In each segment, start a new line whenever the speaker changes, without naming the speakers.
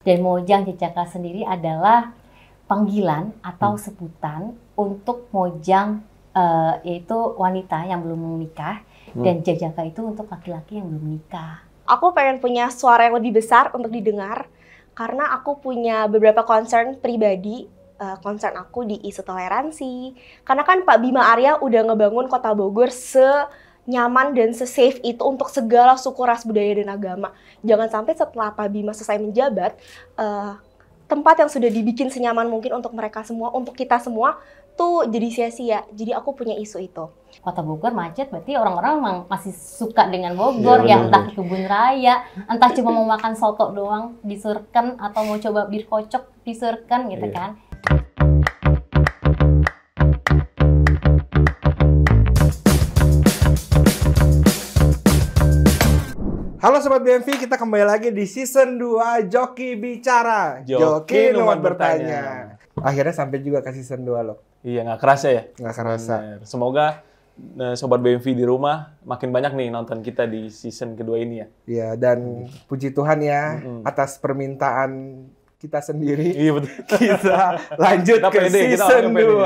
Dan Mojang Jajaka sendiri adalah panggilan atau sebutan untuk Mojang, yaitu wanita yang belum menikah, dan Jajaka itu untuk laki-laki yang belum menikah.
Aku pengen punya suara yang lebih besar untuk didengar, karena aku punya beberapa concern pribadi. Concern aku di isu toleransi. Karena kan Pak Bima Arya udah ngebangun Kota Bogor senyaman dan se-safe itu untuk segala suku, ras, budaya, dan agama. Jangan sampai setelah Pak Bima selesai menjabat, tempat yang sudah dibikin senyaman mungkin untuk mereka semua, untuk kita semua, tuh jadi sia-sia. Jadi aku punya isu itu.
Kota Bogor macet, berarti orang-orang memang masih suka dengan Bogor, ya entah ke kebun raya, entah cuma mau makan soto doang disurken, atau mau coba bir kocok disurken gitu kan.
Halo Sobat BMV, kita kembali lagi di season 2 Joki Bicara. Joki Numat Bertanya. Akhirnya sampai juga ke season 2 loh.
Iya, nggak kerasa ya?
Nggak kerasa.
Bener. Semoga Sobat BMV di rumah makin banyak nih nonton kita di season kedua ini ya.
Iya, dan puji Tuhan ya atas permintaan kita sendiri.
Iya betul.
Kita lanjut
Kita
ke
pede, kita
season
pede.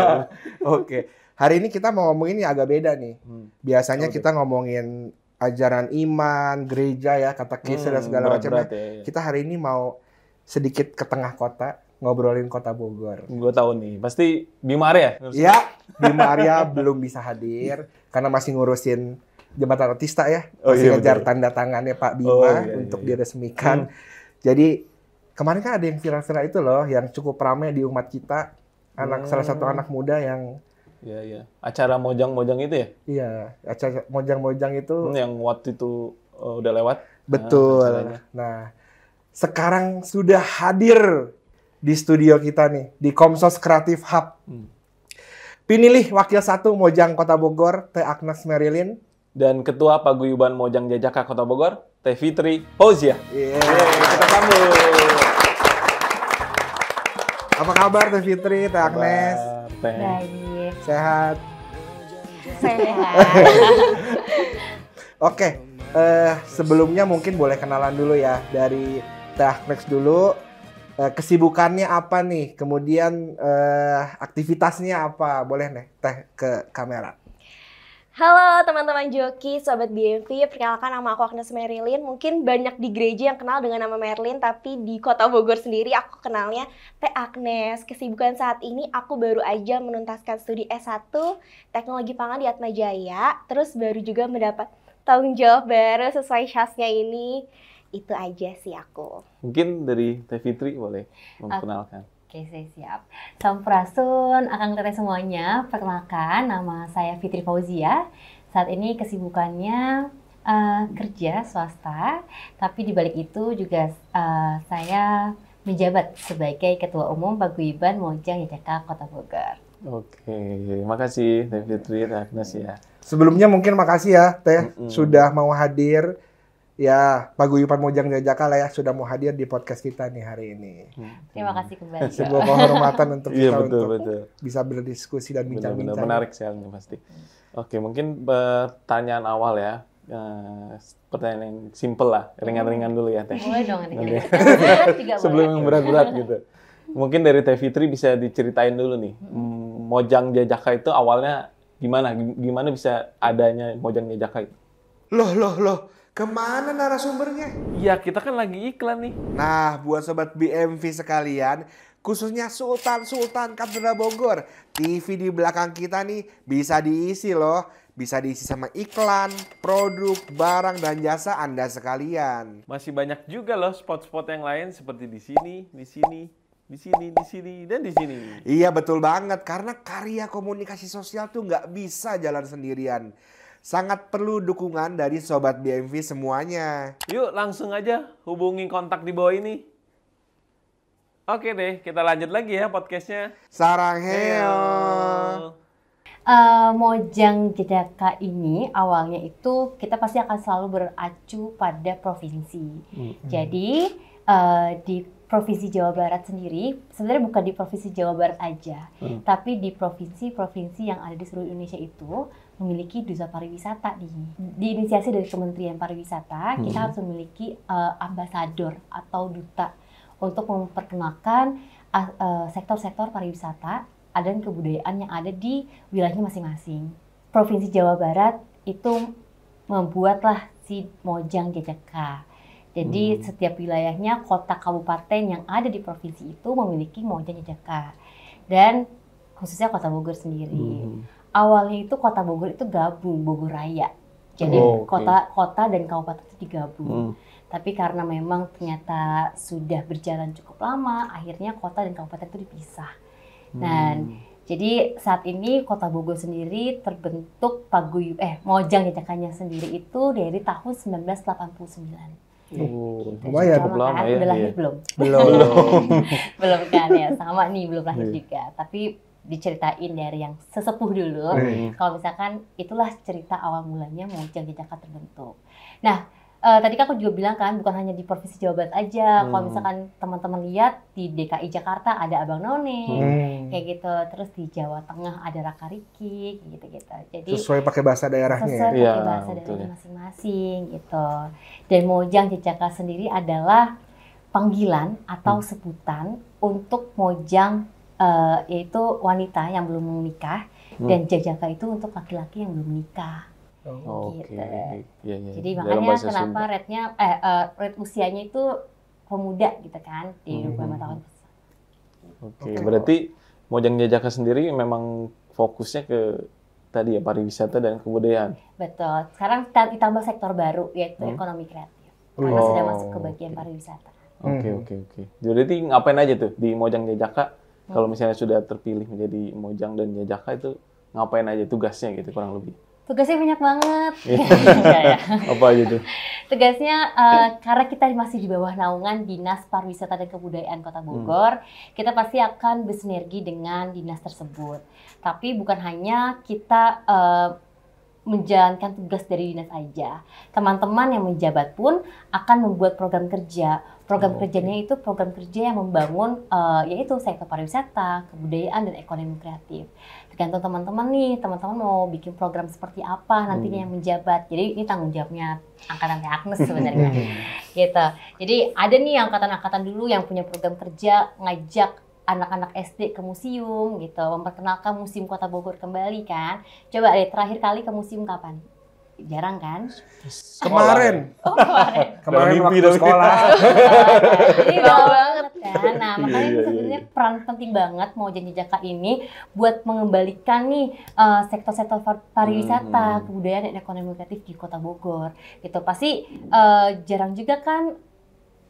2. Oke. Hari ini kita mau ngomongin yang agak beda nih. Biasanya kita ngomongin ajaran iman, gereja ya, katekisme dan segala macamnya.
Ya.
Kita hari ini mau sedikit ke tengah kota, ngobrolin Kota Bogor.
Gue tahu nih, pasti Bima Arya.
Ya, Bima Arya belum bisa hadir karena masih ngurusin jembatan Otista ya. Masih ngejar tanda tangannya Pak Bima untuk diresmikan. Jadi kemarin kan ada yang viral-viral itu loh, yang cukup ramai di umat kita. Salah satu anak muda yang
Iya. Acara Mojang-Mojang itu ya?
Iya, acara Mojang-Mojang itu
Yang waktu itu udah lewat.
betul. Nah, sekarang sudah hadir di studio kita nih, di Komsos Kreatif Hub. Pinilih Wakil 1 Mojang Kota Bogor, Teh Agnes Merilyn.
Dan Ketua Paguyuban Mojang Jajaka Kota Bogor, Teh Fitri Fauzia.
Kita sambut. Apa kabar Teh Fitri, Teh Agnes?
Baik.
Sehat. Oke, sebelumnya mungkin boleh kenalan dulu ya dari Teh Agnes dulu. Kesibukannya apa nih? Kemudian aktivitasnya apa? Boleh nih Teh ke kamera.
Halo teman-teman Joki, Sobat BMV, perkenalkan nama aku Agnes Merilyn. Mungkin banyak di gereja yang kenal dengan nama Merilyn, tapi di Kota Bogor sendiri aku kenalnya Teh Agnes. Kesibukan saat ini aku baru aja menuntaskan studi S1 Teknologi Pangan di Atmajaya, terus baru juga mendapat tanggung jawab baru sesuai syasnya ini. Itu aja sih aku.
Mungkin dari Teh Fitri boleh memperkenalkan.
Oke, saya siap. Sampurasun, akang teteh semuanya. Perkenalkan, nama saya Fitri Fauzia. Saat ini kesibukannya kerja swasta, tapi di balik itu juga saya menjabat sebagai Ketua Umum Paguyuban Mojang Jajaka Kota Bogor.
Oke, makasih Teh Fitri, Teh Agnes ya.
Sebelumnya mungkin makasih ya Teh sudah mau hadir. Ya, Paguyuban Mojang Jajaka lah ya sudah mau hadir di podcast kita nih hari ini.
Terima kasih kembali.
Sebuah kehormatan untuk kita
betul.
bisa berdiskusi dan bincang-bincang.
Menarik sekali pasti. Oke, mungkin pertanyaan awal ya. Pertanyaan yang simple lah, ringan-ringan dulu ya Teh.
Boleh dong,
Sebelum yang berat-berat gitu. Mungkin dari Teh Fitri bisa diceritain dulu nih. Mojang Jajaka itu awalnya gimana? Gimana bisa adanya Mojang Jajaka itu?
Loh. Kemana narasumbernya?
Iya, kita kan lagi iklan nih.
Nah, buat Sobat BMV sekalian, khususnya Sultan Katedral Bogor, TV di belakang kita nih bisa diisi loh. Bisa diisi sama iklan, produk, barang, dan jasa Anda sekalian.
Masih banyak juga loh spot-spot yang lain seperti di sini, dan di sini.
Iya, betul banget. Karena karya komunikasi sosial tuh nggak bisa jalan sendirian. Sangat perlu dukungan dari Sobat BMV semuanya.
Yuk langsung aja hubungi kontak di bawah ini. Oke deh, kita lanjut lagi ya podcastnya.
Sarangheo.
Mojang Jajaka ini awalnya itu kita pasti akan selalu beracu pada provinsi. Jadi di Provinsi Jawa Barat sendiri, sebenarnya bukan di Provinsi Jawa Barat aja, tapi di provinsi-provinsi yang ada di seluruh Indonesia itu memiliki duta pariwisata diinisiasi dari Kementerian Pariwisata. Kita harus memiliki ambasador atau duta untuk memperkenalkan sektor-sektor pariwisata dan kebudayaan yang ada di wilayahnya masing-masing. Provinsi Jawa Barat itu membuatlah si Mojang Jajaka. Jadi setiap wilayahnya, kota kabupaten yang ada di provinsi itu memiliki Mojang Jajaka. Dan khususnya Kota Bogor sendiri. Awalnya itu Kota Bogor itu gabung, Bogor Raya. Jadi kota dan kabupaten itu digabung. Tapi karena memang ternyata sudah berjalan cukup lama, akhirnya kota dan kabupaten itu dipisah. Dan jadi saat ini Kota Bogor sendiri terbentuk Mojang Jajakanya sendiri itu dari tahun 1989.
Lumayan.
Cukup lama kan?
Ya.
Udah lahir belum?
Belum.
Belum kan ya, sama nih belum lahir juga. Tapi diceritain dari yang sesepuh dulu. Kalau misalkan itulah cerita awal mulanya Mojang Jajaka terbentuk. Nah, tadi kan aku juga bilang kan bukan hanya di Provinsi Jawa Barat aja. Kalau misalkan teman-teman lihat di DKI Jakarta ada Abang None, kayak gitu. Terus di Jawa Tengah ada Raka Riki, gitu-gitu. Jadi
sesuai pakai bahasa daerahnya.
Sesuai pakai bahasa daerahnya masing-masing gitu. Dan Mojang Jajaka sendiri adalah panggilan atau sebutan untuk Mojang, yaitu wanita yang belum menikah, dan Jajaka itu untuk laki-laki yang belum menikah. Gitu.
Ya.
Jadi makanya kenapa rate usianya itu pemuda gitu kan, di 25 tahun.
Berarti Mojang Jajaka sendiri memang fokusnya ke tadi ya pariwisata dan kebudayaan.
Betul. Sekarang ditambah sektor baru yaitu ekonomi kreatif. Karena sudah masuk ke bagian pariwisata.
Oke. Jadi ngapain aja tuh di Mojang Jajaka? Kalau misalnya sudah terpilih menjadi Mojang dan Jajaka itu ngapain aja tugasnya gitu kurang lebih?
Tugasnya banyak banget.
Apa aja tuh?
Tugasnya karena kita masih di bawah naungan Dinas Pariwisata dan Kebudayaan Kota Bogor, kita pasti akan bersinergi dengan dinas tersebut. Tapi bukan hanya kita menjalankan tugas dari dinas aja. Teman-teman yang menjabat pun akan membuat program kerja. Program kerjanya itu program kerja yang membangun yaitu sektor pariwisata, kebudayaan, dan ekonomi kreatif. Tergantung teman-teman nih, teman-teman mau bikin program seperti apa nantinya yang menjabat. Jadi ini tanggung jawabnya angkatan Teh Agnes sebenarnya. Gitu. Jadi ada nih angkatan-angkatan dulu yang punya program kerja ngajak anak-anak SD ke museum gitu, memperkenalkan Museum Kota Bogor kembali kan. Coba deh terakhir kali ke museum kapan? Jarang kan?
Kemarin. Kemarin
mimpi
waktu sekolah.
Ini jauh banget kan. Nah, makanya itu sebenarnya peran penting banget Mojang Jajaka ini buat mengembalikan nih sektor-sektor pariwisata, kebudayaan, dan ekonomi kreatif di Kota Bogor. Gitu. Pasti jarang juga kan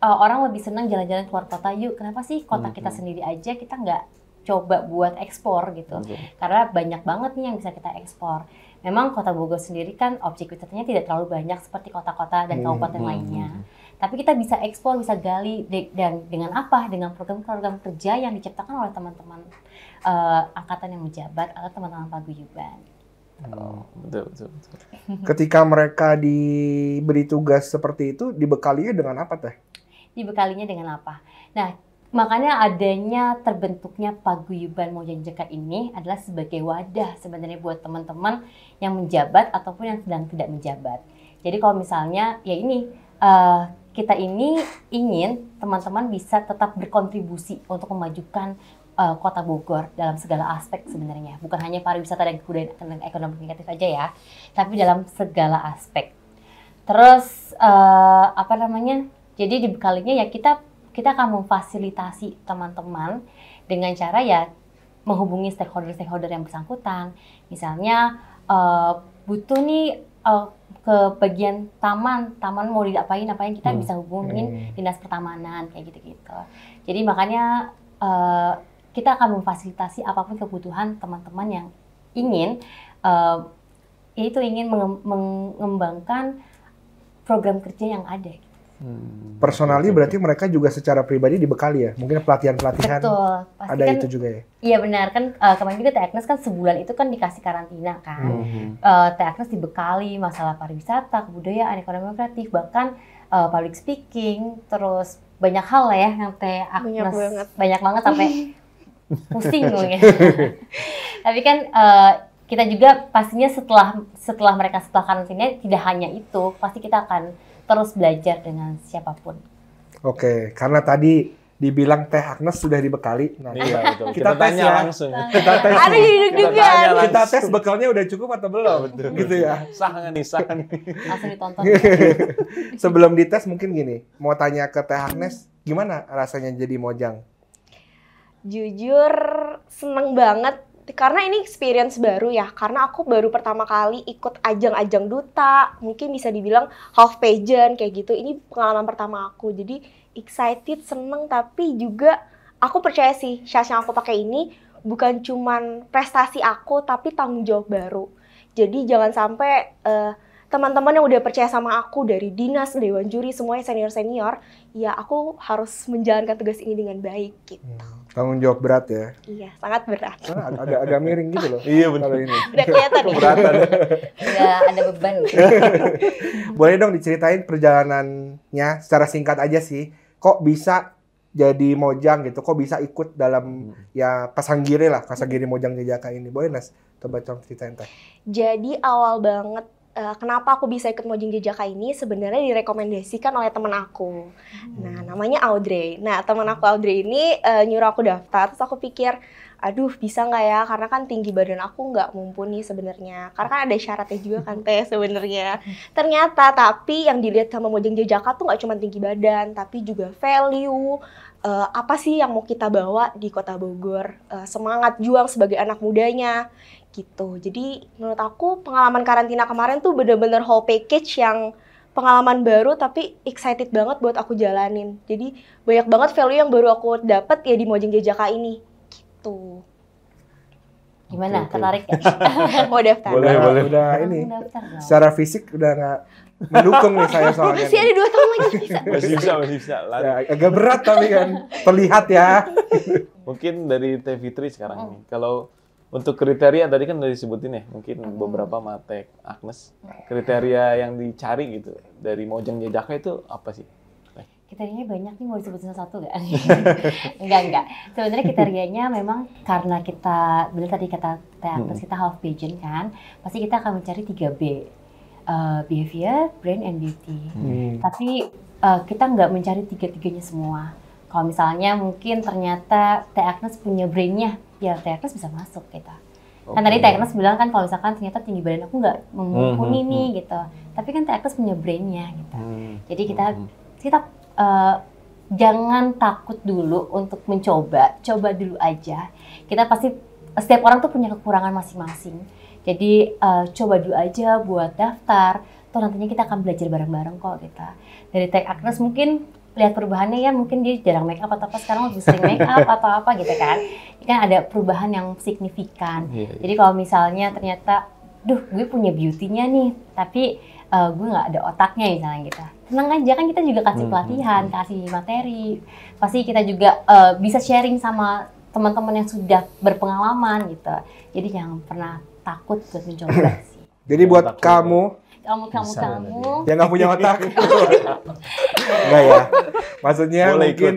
orang lebih senang jalan-jalan keluar kota. Yuk, kenapa sih kota kita sendiri aja kita nggak coba buat ekspor gitu? Karena banyak banget nih yang bisa kita ekspor. Memang Kota Bogor sendiri kan objek wisatanya tidak terlalu banyak seperti kota-kota dan kabupaten lainnya. Tapi kita bisa ekspor, bisa gali, dan dengan apa? Dengan program-program kerja yang diciptakan oleh teman-teman angkatan yang menjabat atau teman-teman paguyuban.
Betul.
Ketika mereka diberi tugas seperti itu, dibekalinya dengan apa Teh?
Dibekalinya dengan apa? Nah, makanya adanya terbentuknya paguyuban Mojang Jajaka ini adalah sebagai wadah sebenarnya buat teman-teman yang menjabat ataupun yang sedang tidak menjabat. Jadi kalau misalnya ya ini kita ini ingin teman-teman bisa tetap berkontribusi untuk memajukan Kota Bogor dalam segala aspek sebenarnya. Bukan hanya pariwisata dan kebudayaan dan ekonomi kreatif aja ya, tapi dalam segala aspek. Terus jadi dibekalinya ya kita akan memfasilitasi teman-teman dengan cara ya menghubungi stakeholder yang bersangkutan. Misalnya butuh nih ke bagian taman mau diapain kita bisa hubungin dinas pertamanan kayak gitu-gitu. Jadi makanya kita akan memfasilitasi apapun kebutuhan teman-teman yang ingin mengembangkan program kerja yang ada.
Personally berarti mereka juga secara pribadi dibekali ya? Mungkin pelatihan-pelatihan.
Betul. Pasti
ada
kan,
itu juga ya?
Iya benar kan, kemarin juga Teh Agnes kan sebulan itu kan dikasih karantina kan. Teh Agnes dibekali masalah pariwisata, kebudayaan, ekonomi kreatif, bahkan public speaking, terus banyak hal lah ya yang Teh Agnes banyak banget sampai pusing mungkin. Tapi kan kita juga pastinya setelah mereka setelah karantina tidak hanya itu, pasti kita akan terus belajar dengan siapapun.
Oke, karena tadi dibilang Teh Agnes sudah dibekali. Nah,
iya, betul.
kita tes
tanya
ya.
langsung.
Kita tes.
Ada deg-degan.
Kita tes bekalnya udah cukup atau belum?
Betul.
Gitu ya.
Sah nggak nih, sah nih.
Langsung ditonton.
Sebelum dites mungkin gini, mau tanya ke Teh Agnes, gimana rasanya jadi mojang?
Jujur seneng banget karena ini experience baru ya, karena aku baru pertama kali ikut ajang-ajang duta, mungkin bisa dibilang half pageant kayak gitu. Ini pengalaman pertama aku, jadi excited, seneng, tapi juga aku percaya sih syas yang aku pakai ini bukan cuman prestasi aku, tapi tanggung jawab baru. Jadi jangan sampai teman-teman yang udah percaya sama aku dari dinas, dewan juri, semuanya senior-senior, ya aku harus menjalankan tugas ini dengan baik gitu.
Tanggung jawab berat ya?
Iya, sangat berat.
Agak miring gitu loh.
Iya betul.
Kalau ini.
Udah kelihatan ya?
Keberatan.
Udah ada beban.
Boleh dong diceritain perjalanannya secara singkat aja sih. Kok bisa jadi mojang gitu? Kok bisa ikut dalam ya Pasanggiri lah, Pasanggiri Mojang Jajaka ini? Boleh Nas? Coba ceritain Teh.
Jadi awal banget kenapa aku bisa ikut Mojang Jajaka ini sebenarnya direkomendasikan oleh teman aku. Nah, namanya Audrey. Nah, teman aku Audrey ini nyuruh aku daftar, terus aku pikir, aduh bisa nggak ya? Karena kan tinggi badan aku nggak mumpuni sebenarnya. Karena kan ada syaratnya juga kan Teh sebenarnya. Ternyata tapi yang dilihat sama Mojang Jajaka tuh nggak cuma tinggi badan, tapi juga value. Apa sih yang mau kita bawa di Kota Bogor? Semangat juang sebagai anak mudanya. Gitu. Jadi menurut aku pengalaman karantina kemarin tuh bener-bener whole package yang pengalaman baru tapi excited banget buat aku jalanin. Jadi banyak banget value yang baru aku dapet ya di Mojang Jajaka ini. Gitu.
Gimana?
Oke.
Tertarik ya?
Mau daftar?
Boleh.
Udah ini.
Daftar dong.
Secara fisik udah nggak mendukung nih saya soalnya.
Masih ada 2 tahun lagi bisa.
Masih bisa.
Ya, agak berat tapi kan terlihat ya.
Mungkin dari Teh Fitri sekarang nih. Kalau untuk kriteria tadi kan udah disebutin ya, mungkin beberapa Teh Agnes. Kriteria yang dicari gitu dari Mojang Jajaka itu apa sih?
Kriterianya banyak nih, mau disebutin satu nggak? Enggak. Sebenarnya kriterianya memang karena kita, benar tadi kata Teh Agnes, kita half pageant kan, pasti kita akan mencari 3B. Behavior, brain, and beauty. Tapi kita nggak mencari tiga-tiganya semua. Kalau misalnya mungkin ternyata Teh Agnes punya brain-nya, ya Teh Agnes bisa masuk kita. Kan tadi Teh Agnes bilang kan kalau misalkan ternyata tinggi badan aku nggak mumpuni nih gitu. Tapi kan Teh Agnes punya brain-nya gitu. Jadi kita jangan takut dulu untuk mencoba, coba dulu aja. Kita pasti, setiap orang tuh punya kekurangan masing-masing. Jadi coba dulu aja buat daftar, toh nantinya kita akan belajar bareng-bareng kok kita. Dari Teh Agnes mungkin lihat perubahannya ya, mungkin dia jarang make up atau apa, sekarang lebih sering make up atau apa gitu kan. Ini kan ada perubahan yang signifikan. Jadi kalau misalnya ternyata, duh gue punya beauty-nya nih, tapi gue nggak ada otaknya misalnya gitu. Tenang aja, kan kita juga kasih pelatihan, kasih materi. Pasti kita juga bisa sharing sama teman-teman yang sudah berpengalaman gitu. Jadi jangan pernah takut buat mencoba sih.
Jadi buat kamu
Kamu
yang nggak punya otak, enggak ya? Maksudnya
boleh
mungkin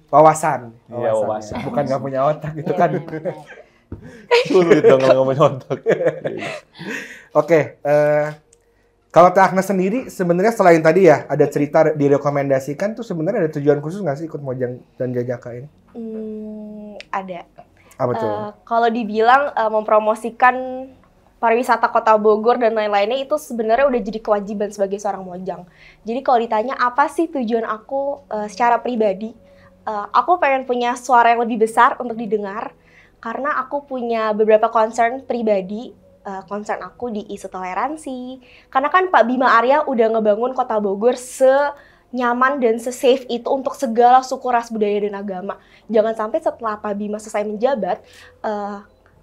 wawasan.
Iya, wawasan.
Bukan nggak punya otak gitu kan.
Sulit dong kalau nggak punya otak.
Oke, kalau Teh Agnes sendiri sebenarnya selain tadi ya ada cerita direkomendasikan tuh, sebenarnya ada tujuan khusus nggak sih ikut Mojang dan Jajaka ini?
Ada.
Apa tuh?
Kalau dibilang mempromosikan pariwisata Kota Bogor dan lain-lainnya itu sebenarnya udah jadi kewajiban sebagai seorang mojang. Jadi kalau ditanya apa sih tujuan aku secara pribadi, aku pengen punya suara yang lebih besar untuk didengar karena aku punya beberapa concern pribadi. Concern aku di isu toleransi. Karena kan Pak Bima Arya udah ngebangun Kota Bogor nyaman dan se-safe itu untuk segala suku, ras, budaya, dan agama. Jangan sampai setelah Pak Bima selesai menjabat,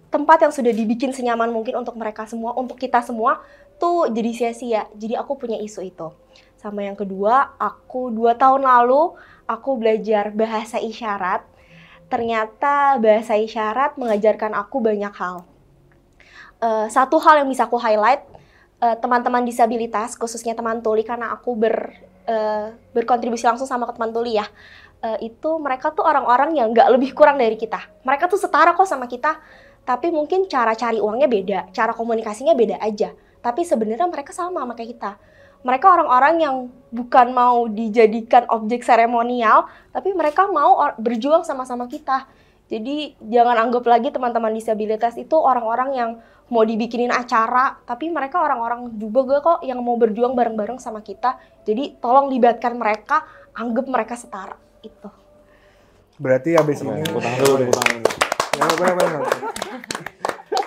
tempat yang sudah dibikin senyaman mungkin untuk mereka semua, untuk kita semua, tuh jadi sia-sia. Jadi aku punya isu itu. Sama yang kedua, aku 2 tahun lalu, aku belajar bahasa isyarat. Ternyata bahasa isyarat mengajarkan aku banyak hal. Satu hal yang bisa aku highlight, teman-teman disabilitas, khususnya teman tuli, karena aku berkontribusi langsung sama teman tuli ya, itu mereka tuh orang-orang yang nggak lebih kurang dari kita. Mereka tuh setara kok sama kita, tapi mungkin cara cari uangnya beda, cara komunikasinya beda aja. Tapi sebenarnya mereka sama kayak kita. mereka orang-orang yang bukan mau dijadikan objek seremonial, tapi mereka mau berjuang sama-sama kita. Jadi jangan anggap lagi teman-teman disabilitas itu orang-orang yang mau dibikinin acara, tapi mereka orang-orang juga kok yang mau berjuang bareng-bareng sama kita. Jadi tolong libatkan mereka, anggap mereka setara. Itu.
Berarti habis ini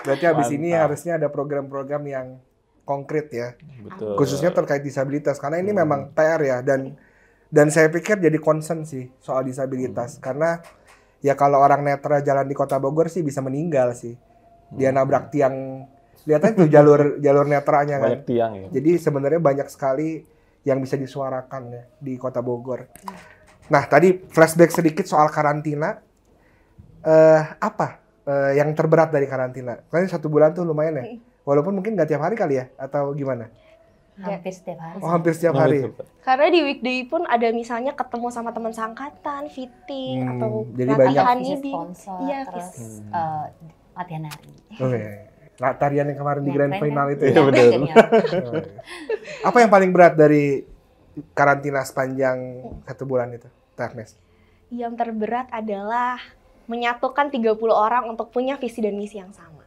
Berarti habis ini harusnya ada program-program yang konkret ya.
Betul.
Khususnya terkait disabilitas karena ini memang PR ya dan saya pikir jadi concern sih soal disabilitas karena ya kalau orang netra jalan di Kota Bogor sih bisa meninggal sih. Dia nabrak tiang. Lihat aja tuh jalur netranya kan.
Banyak tiang ya.
Jadi sebenarnya banyak sekali yang bisa disuarakan ya di Kota Bogor. Nah, tadi flashback sedikit soal karantina. Apa yang terberat dari karantina? Kan 1 bulan tuh lumayan ya. Walaupun mungkin nggak tiap hari kali ya, atau gimana?
Hampir setiap hari.
Oh, hampir setiap hari.
Karena di weekday pun ada misalnya ketemu sama teman seangkatan, fitting, atau
jadi
latihan
Bisa
ini.
sponsor,
Iya,
terus latihan nari.
Oke. Nah, tarian yang kemarin di
Ya,
grand
keren
final
kan?
itu
Iya,
ya.
bener.
Keren kan ya?
Oh, iya. Apa yang paling berat dari karantina sepanjang 1 bulan itu, Teh Agnes?
Yang terberat adalah menyatukan 30 orang untuk punya visi dan misi yang sama.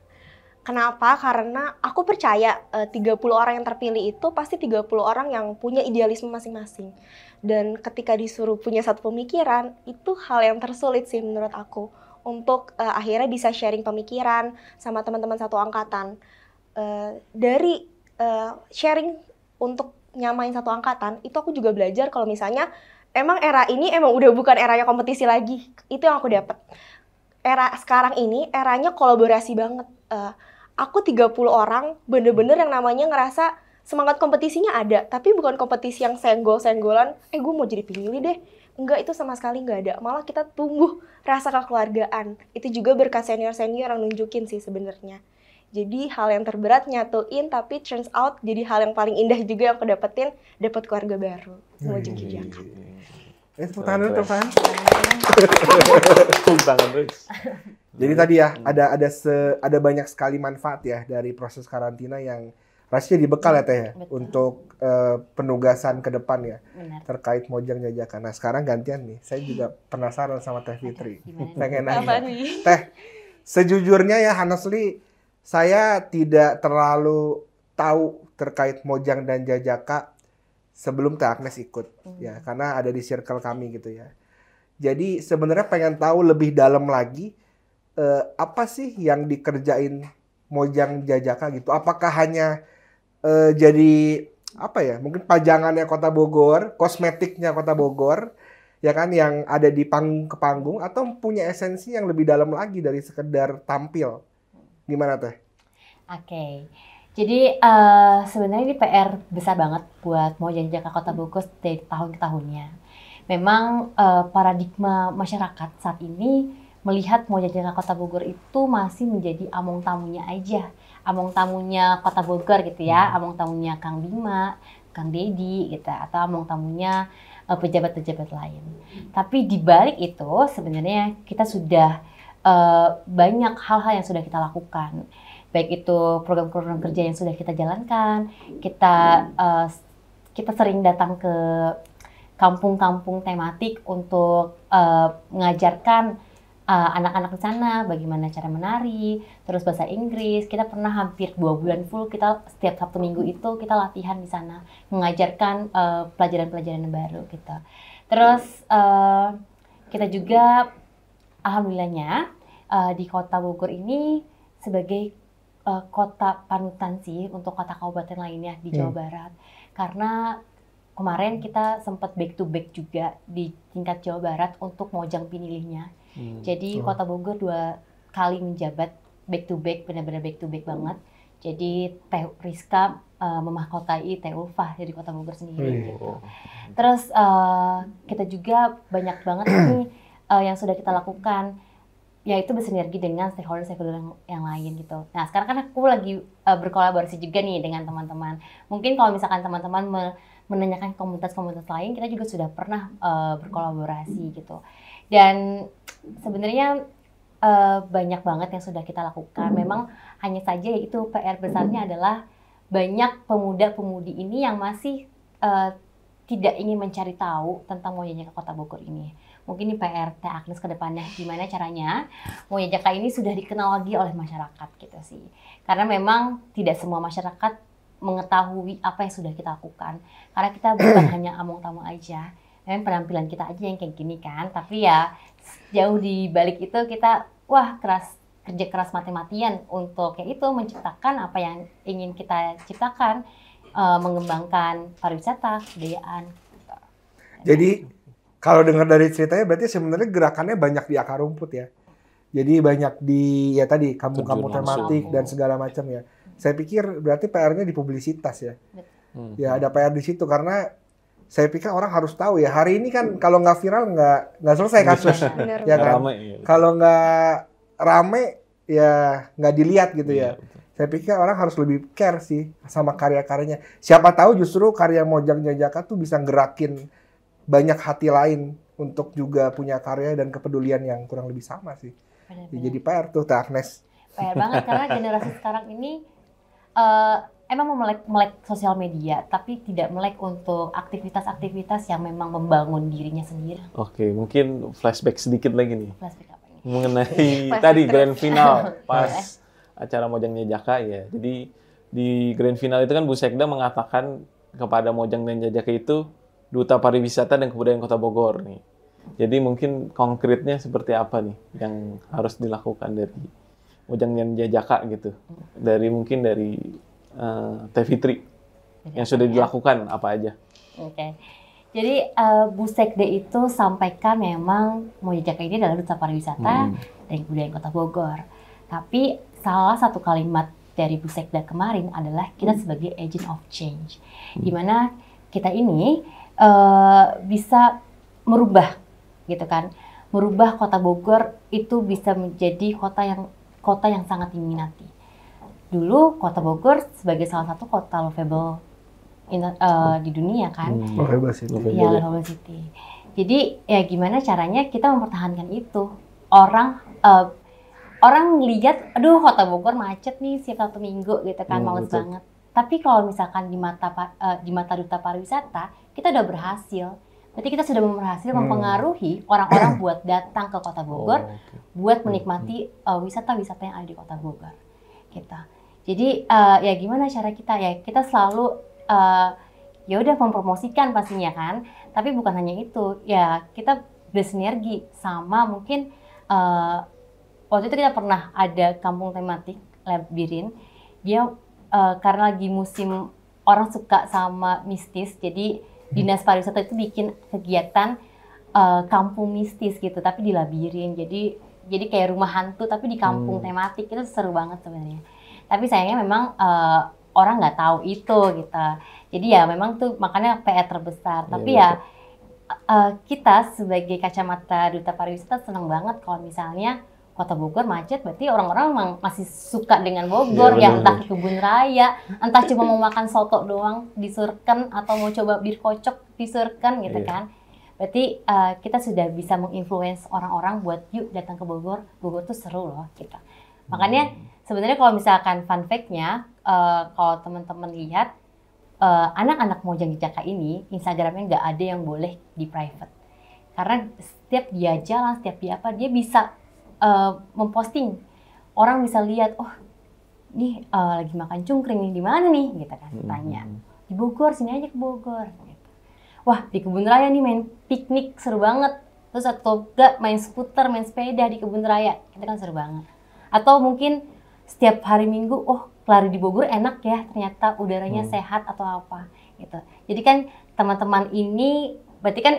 Kenapa? Karena aku percaya 30 orang yang terpilih itu pasti 30 orang yang punya idealisme masing-masing. Dan ketika disuruh punya satu pemikiran, itu hal yang tersulit sih menurut aku. Untuk akhirnya bisa sharing pemikiran sama teman-teman satu angkatan. Dari sharing untuk nyamain satu angkatan, itu aku juga belajar kalau misalnya emang era ini emang udah bukan eranya kompetisi lagi. Itu yang aku dapat. Era sekarang ini eranya kolaborasi banget. Aku 30 orang bener-bener yang namanya ngerasa semangat kompetisinya ada, tapi bukan kompetisi yang senggol-senggolan, gue mau jadi pilih deh. Enggak, itu sama sekali nggak ada. Malah kita tumbuh rasa kekeluargaan. Itu juga berkat senior-senior yang nunjukin sih sebenarnya. Jadi hal yang terberat nyatuin, tapi turns out jadi hal yang paling indah juga yang aku dapetin, dapat keluarga baru. Mojang Jejaka.
Tepuk tangan dulu, tepuk tangan.
Tepuk tangan terus.
Jadi tadi ya ada banyak sekali manfaat ya dari proses karantina yang rasanya jadi bekal ya Teh ya untuk penugasan ke depan ya.
Benar.
Terkait Mojang Jajaka. Nah sekarang gantian nih, saya juga penasaran sama Teh Fitri.
Gimana?
Pengen
Apa
nanya.
nih?
Teh, sejujurnya ya honestly saya tidak terlalu tahu terkait Mojang dan Jajaka sebelum Teh Agnes ikut ya karena ada di circle kami gitu ya. Jadi sebenarnya pengen tahu lebih dalam lagi apa sih yang dikerjain Mojang Jajaka gitu. Apakah hanya jadi apa ya? Mungkin pajangannya Kota Bogor, kosmetiknya Kota Bogor ya kan yang ada di panggung ke panggung atau punya esensi yang lebih dalam lagi dari sekedar tampil. Gimana Teh?
Oke. Jadi sebenarnya ini PR besar banget buat Mojang Jajaka Kota Bogor dari tahun ke tahunnya. Memang paradigma masyarakat saat ini melihat Mojang Jajaka Kota Bogor itu masih menjadi among tamunya aja. Among tamunya Kota Bogor gitu ya, among tamunya Kang Bima, Kang Dedi gitu, atau among tamunya pejabat-pejabat lain. Tapi di balik itu sebenarnya kita sudah banyak hal-hal yang sudah kita lakukan. Baik itu program-program kerja yang sudah kita jalankan, kita sering datang ke kampung-kampung tematik untuk mengajarkan anak-anak di sana bagaimana cara menari, terus bahasa Inggris. Kita pernah hampir 2 bulan full, kita setiap Sabtu Minggu itu kita latihan di sana, mengajarkan pelajaran-pelajaran baru gitu. Terus kita juga alhamdulillahnya di Kota Bogor ini sebagai kota panutan sih untuk kota kabupaten lainnya di Jawa Barat. Karena kemarin kita sempat back to back juga di tingkat Jawa Barat untuk Mojang Pinilihnya. Jadi Kota Bogor 2 kali menjabat back to back, benar-benar back to back banget. Jadi Teh Rizka memahkotai Teh Ulfah dari Kota Bogor sendiri. Gitu. Terus kita juga banyak banget nih yang sudah kita lakukan, yaitu bersinergi dengan stakeholder yang lain gitu. Nah sekarang kan aku lagi berkolaborasi juga nih dengan teman-teman. Mungkin kalau misalkan teman-teman menanyakan komunitas-komunitas lain, kita juga sudah pernah berkolaborasi gitu. Dan sebenarnya banyak banget yang sudah kita lakukan. Memang hanya saja itu PR besarnya adalah banyak pemuda-pemudi ini yang masih tidak ingin mencari tahu tentang Moja Jaka Kota Bogor ini. Mungkin ini PR Teh Agnes ke depannya, gimana caranya Moja Jaka ini sudah dikenal lagi oleh masyarakat gitu sih. Karena memang tidak semua masyarakat mengetahui apa yang sudah kita lakukan. Karena kita bukan hanya among-tamu aja, memang penampilan kita aja yang kayak gini kan. Tapi ya jauh di balik itu kita kerja keras mati-matian untuk kayak itu menciptakan apa yang ingin kita ciptakan, mengembangkan pariwisata, kebudayaan.
Jadi kalau dengar dari ceritanya berarti sebenarnya gerakannya banyak di akar rumput ya. Jadi banyak di ya tadi kampung-kampung tematik dan segala macam ya. Saya pikir berarti PR-nya di publisitas ya. Ya ada PR di situ karena saya pikir orang harus tahu ya. Hari ini kan kalau nggak viral nggak selesai kasus. Ya kan? Kalau nggak rame ya nggak dilihat gitu ya. Saya pikir orang harus lebih care sih sama karya-karyanya. Siapa tahu justru karya Mojang Jajaka tuh bisa gerakin banyak hati lain untuk juga punya karya dan kepedulian yang kurang lebih sama sih. Ya, jadi PR tuh Teh Agnes.
PR banget karena generasi sekarang ini emang melek sosial media, tapi tidak melek untuk aktivitas-aktivitas yang memang membangun dirinya sendiri.
Oke, mungkin flashback sedikit lagi nih.
Flashback apa ini?
Mengenai tadi grand final pas acara Mojang Jajaka ya. Jadi di grand final itu kan Bu Sekda mengatakan kepada Mojang dan Jajaka itu Duta Pariwisata dan Kebudayaan Kota Bogor nih. Jadi mungkin konkretnya seperti apa nih yang harus dilakukan dari Mojang dan Jajaka gitu. Mungkin dari Teh Fitri yang sudah dilakukan apa aja.
Oke. Jadi Bu Sekda itu sampaikan memang Moja Jaka ini adalah Duta Pariwisata dan Kebudayaan Kota Bogor. Tapi salah satu kalimat dari Bu Sekda kemarin adalah kita sebagai agent of change. Di mana kita ini bisa merubah gitu kan. Merubah Kota Bogor itu bisa menjadi kota yang sangat diminati. Dulu Kota Bogor sebagai salah satu kota lovable di dunia kan.
Lovable City.
Iya, lovable city. Jadi ya gimana caranya kita mempertahankan itu. Orang ngelihat, aduh Kota Bogor macet nih setiap 1 minggu gitu kan, males banget. Tapi kalau misalkan di mata Duta Pariwisata, kita udah berhasil. Berarti kita sudah berhasil mempengaruhi orang-orang buat datang ke Kota Bogor, buat menikmati wisata-wisata yang ada di Kota Bogor. Gitu. Jadi ya gimana cara kita ya kita selalu ya udah mempromosikan pastinya kan. Tapi bukan hanya itu, ya kita bersinergi sama mungkin waktu itu kita pernah ada kampung tematik labirin. Dia karena lagi musim orang suka sama mistis, jadi Dinas Pariwisata itu bikin kegiatan kampung mistis gitu, tapi di labirin. Jadi kayak rumah hantu tapi di kampung tematik, itu seru banget sebenarnya. Tapi sayangnya memang orang nggak tahu itu gitu. Jadi ya memang tuh makanya PR terbesar. Tapi ya kita sebagai kacamata Duta Pariwisata senang banget kalau misalnya Kota Bogor macet, berarti orang-orang memang masih suka dengan Bogor, yang entah ke kebun raya, entah cuma mau makan soto doang di Surken, atau mau coba bir kocok di Surken gitu kan. Berarti kita sudah bisa menginfluence orang-orang buat yuk datang ke Bogor, Bogor tuh seru loh kita. Makanya sebenarnya kalau misalkan fun fact-nya, kalau teman-teman lihat, anak-anak Mojang Jajaka ini, Instagramnya nggak ada yang boleh di private. Karena setiap dia jalan, setiap dia apa, dia bisa memposting, orang bisa lihat, oh nih lagi makan cungkring nih di mana nih, gitu kan, tanya di Bogor, sini aja ke Bogor. Gitu. Wah di kebun raya nih main piknik seru banget, terus atau enggak main skuter, main sepeda di kebun raya, itu kan seru banget. Atau mungkin setiap hari Minggu, oh lari di Bogor enak ya, ternyata udaranya sehat atau apa, gitu. Jadi kan teman-teman ini, berarti kan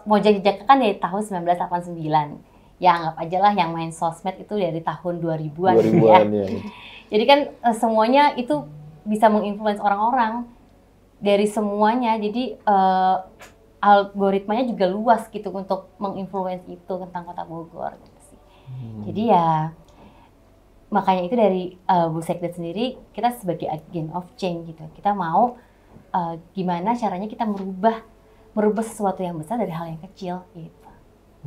Mojang Jajaka kan dari tahun 1989. Ya anggap aja lah yang main sosmed itu dari tahun 2000-an ya. Jadi kan semuanya itu bisa menginfluence orang-orang dari semuanya. Jadi algoritmanya juga luas gitu untuk menginfluence itu tentang Kota Bogor gitu sih. Jadi ya makanya itu dari Bu Sekda sendiri, kita sebagai agent of change gitu. Kita mau gimana caranya kita merubah sesuatu yang besar dari hal yang kecil gitu.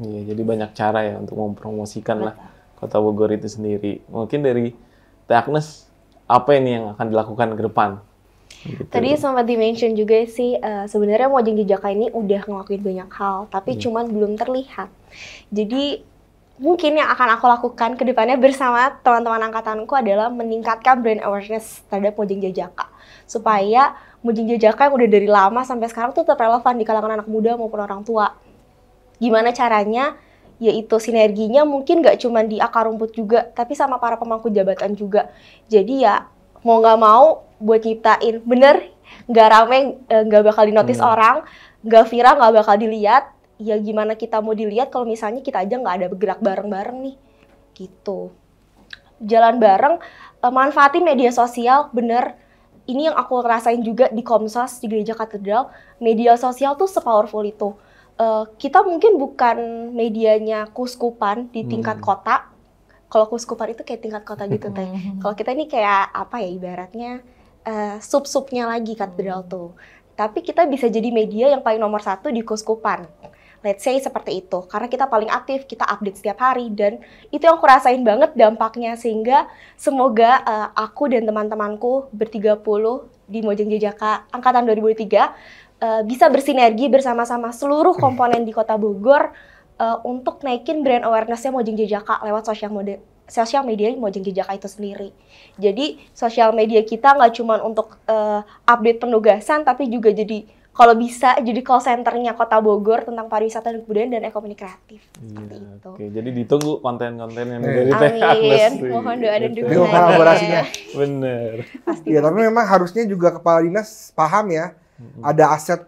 Iya, jadi banyak cara ya untuk mempromosikan lah Kota Bogor itu sendiri. Mungkin dari Teh Agnes, apa ini yang akan dilakukan ke depan?
Tadi sempat di-mention juga sih, sebenarnya Mojang Jejaka ini udah ngelakuin banyak hal, tapi cuman belum terlihat. Jadi mungkin yang akan aku lakukan ke depannya bersama teman-teman angkatanku adalah meningkatkan brand awareness terhadap Mojang Jejaka. Supaya Mojang Jejaka yang udah dari lama sampai sekarang tuh tetap relevan di kalangan anak muda maupun orang tua. Gimana caranya? Yaitu sinerginya mungkin gak cuma di akar rumput juga, tapi sama para pemangku jabatan juga. Jadi ya mau nggak mau buat nyiptain, bener nggak rame, nggak bakal dinotis orang, nggak viral, nggak bakal dilihat. Ya gimana kita mau dilihat kalau misalnya kita aja nggak ada bergerak bareng-bareng nih, gitu. Jalan bareng, manfaatin media sosial, bener. Ini yang aku rasain juga di Komsos, di Gereja Katedral, media sosial tuh sepowerful itu. Kita mungkin bukan medianya kuskupan di tingkat kota. Kalau kuskupan itu kayak tingkat kota gitu, Teh. Kalau kita ini kayak apa ya, ibaratnya sub-subnya lagi katedral tuh. Tapi kita bisa jadi media yang paling nomor 1 di kuskupan. Let's say seperti itu, karena kita paling aktif, kita update setiap hari, dan itu yang aku rasain banget dampaknya, sehingga semoga aku dan teman-temanku ber-30 di Mojang Jejaka Angkatan 2003 bisa bersinergi bersama-sama seluruh komponen di Kota Bogor untuk naikin brand awareness-nya Mojang Jejaka lewat sosial media Mojang Jejaka itu sendiri. Jadi sosial media kita nggak cuma untuk update penugasan, tapi juga jadi kalau bisa jadi call center-nya Kota Bogor tentang pariwisata dan kebudayaan dan ekonomi kreatif. Seperti itu.
Oke, jadi ditunggu konten-konten yang dari Teh Agnes.
Amin, mohon doa dan
Ini
dukungannya.
kolaborasinya.
Bener.
Ya, tapi memang harusnya juga kepala dinas paham ya, ada aset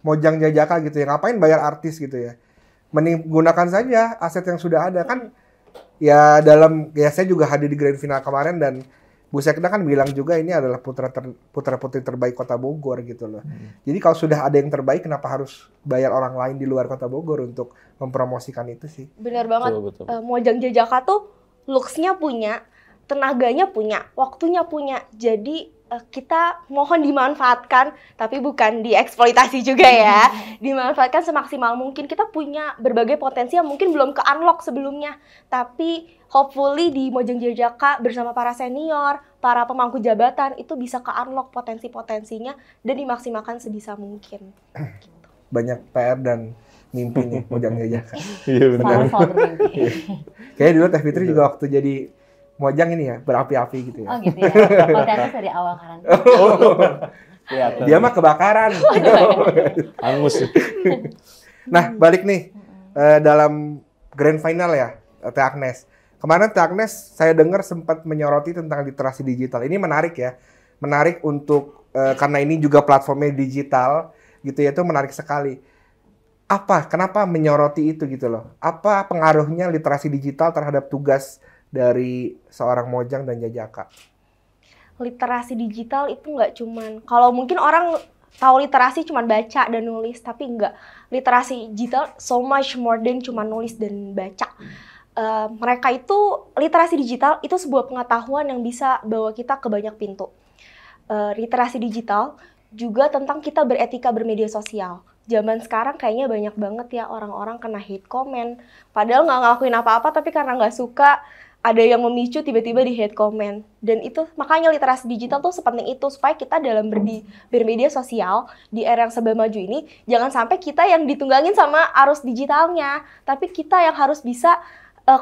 Mojang Jejaka gitu ya, ngapain bayar artis gitu ya. Mending gunakan saja aset yang sudah ada kan. Ya saya juga hadir di grand final kemarin dan Bu Sekda kan bilang juga ini adalah putra-putri terbaik Kota Bogor gitu loh. Jadi kalau sudah ada yang terbaik, kenapa harus bayar orang lain di luar Kota Bogor untuk mempromosikan itu sih?
Bener banget.
Betul.
Mojang Jejaka tuh looks-nya punya, tenaganya punya, waktunya punya. Jadi kita mohon dimanfaatkan, tapi bukan dieksploitasi juga ya. Dimanfaatkan semaksimal mungkin. Kita punya berbagai potensi yang mungkin belum ke-unlock sebelumnya. Tapi hopefully di Mojang Jejaka bersama para senior, para pemangku jabatan itu bisa ke-unlock potensi-potensinya dan dimaksimalkan sebisa mungkin.
Banyak PR dan mimpi nih Mojang Jejaka.
Iya benar.
Selalu bermimpi.
Kayaknya dulu Teh Fitri juga waktu jadi Mojang ini ya, berapi-api gitu ya.
Oh gitu ya. Kontennya dari awal karantina.
Kelihatan.
Dia mah kebakaran.
Angus.
Nah, balik nih dalam grand final ya, Teh Agnes. Kemarin Teh Agnes saya dengar sempat menyoroti tentang literasi digital. Ini menarik ya. Menarik untuk karena ini juga platformnya digital gitu ya, itu menarik sekali. Kenapa menyoroti itu gitu loh? Apa pengaruhnya literasi digital terhadap tugas dari seorang Mojang dan Jejaka?
Literasi digital itu nggak cuman, kalau mungkin orang tahu literasi cuman baca dan nulis, tapi enggak. Literasi digital so much more than cuma nulis dan baca. Mereka itu, literasi digital itu sebuah pengetahuan yang bisa bawa kita ke banyak pintu. Literasi digital juga tentang kita beretika bermedia sosial. Zaman sekarang kayaknya banyak banget ya orang-orang kena hate comment, padahal nggak ngelakuin apa-apa, tapi karena nggak suka, ada yang memicu tiba-tiba di hate comment. Dan itu makanya literasi digital tuh sepenting itu, supaya kita dalam bermedia sosial di era yang serba maju ini, jangan sampai kita yang ditunggangin sama arus digitalnya, tapi kita yang harus bisa